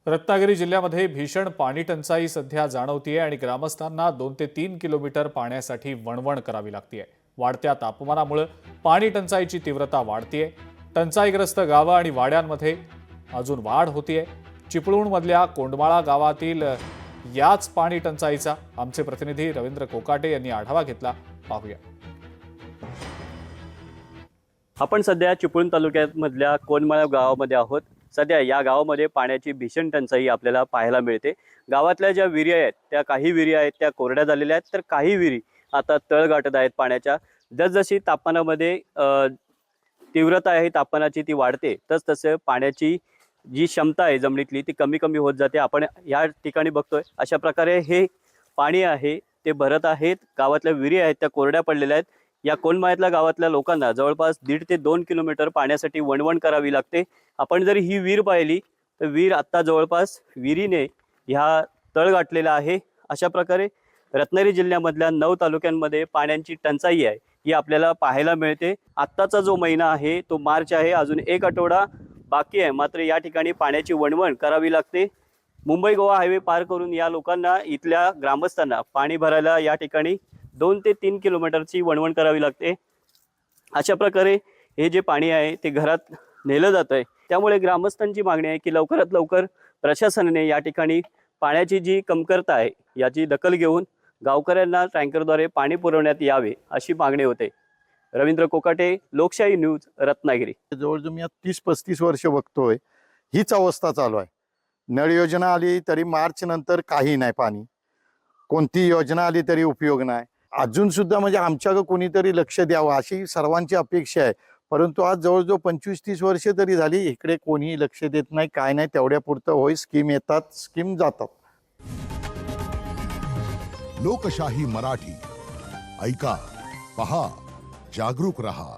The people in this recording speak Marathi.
रत्नागिरी जिल्ह्यामध्ये भीषण पाणी टंचाई सध्या जाणवतीये आणि ग्रामस्थांना 2 ते 3 किलोमीटर पाण्यासाठी वणवण करावी लागतीये। वाढत्या तापमानामुळे पाणी टंचाईची तीव्रता वाढतीये। टंचाईग्रस्त गावं आणि वाड्यांमध्ये अजून वाढ होतीये। चिपळूणमधल्या कोंडमाळा गावातील याच पाणी टंचाईचा आमचे प्रतिनिधी रवींद्र कोकाटे यांनी आढावा घेतला। पाहूया। आपण सध्या चिपळूण तालुक्यामधल्या कोंडमाळा गावामध्ये आहोत। सध्या या गावामध्ये पाण्याची भीषण टंचाई आपल्याला पाहायला मिळते। गावातल्या ज्या विहिरी आहेत त्या काही विहिरी आहेत त्या कोरड्या झालेल्या आहेत, तर काही विहिरी आता तळ गाठत आहेत पाण्याच्या। जसजशी तापमानामध्ये तीव्रता आहे तापमानाची ती वाढते, तसतसे पाण्याची जी क्षमता आहे जमिनीतली ती कमी कमी होत जाते। आपण या ठिकाणी बघतोय अशा प्रकारे हे पाणी आहे ते भरत आहेत। गावातल्या विहिरी आहेत त्या कोरड्या पडलेल्या आहेत। या कोंडमाळ्यातल्या गावातल्या लोकांना जवळपास 1.5 ते 2 किलोमीटर पाण्यासाठी वणवण करावी लागते। आपण जर ही विहीर पाहिली तर विहीर आता जवळपास विहिरीने ह्या तळ गाठलेला आहे। अशा प्रकारे रत्नागिरी जिल्ह्यामधल्या 9 तालुक्यांमध्ये पाण्याची टंचाई आहे ही आपल्याला पाहायला मिळते। आत्ताचा जो महिना आहे तो मार्च आहे, अजून एक आठवडा बाकी आहे, मात्र या ठिकाणी पाण्याची वणवण करावी लागते। मुंबई गोवा हायवे पार करून या लोकांना, इथल्या ग्रामस्थांना पाणी भरायला या ठिकाणी 2 ते 3 किलोमीटरची वणवण करावी लागते। अशा प्रकारे हे जे पाणी आहे ते घरात नेलं जात आहे। त्यामुळे ग्रामस्थांची मागणी आहे की लवकरात लवकर प्रशासनाने या ठिकाणी पाण्याची जी कमतरता आहे याची दखल घेऊन गावकऱ्यांना टँकरद्वारे पाणी पुरवण्यात यावे अशी मागणी होते। रवींद्र कोकाटे, लोकशाही न्यूज, रत्नागिरी। जवळजवळ मी 30-35 वर्ष बघतोय हीच अवस्था चालू आहे। नळ योजना आली तरी मार्च नंतर काही नाही, पाणी कोणती योजना आली तरी उपयोग नाही। अजून सुद्धा म्हणजे आमच्याकडे कोणीतरी लक्ष द्यावं अशी सर्वांची अपेक्षा आहे, परंतु आज जवळजवळ 25-30 वर्ष तरी झाली इकडे कोणीही लक्ष देत नाही, काय नाही। तेवढ्या पुरतं होय, स्कीम येतात स्कीम जातात। लोकशाही मराठी ऐका, पहा, जागरूक रहा।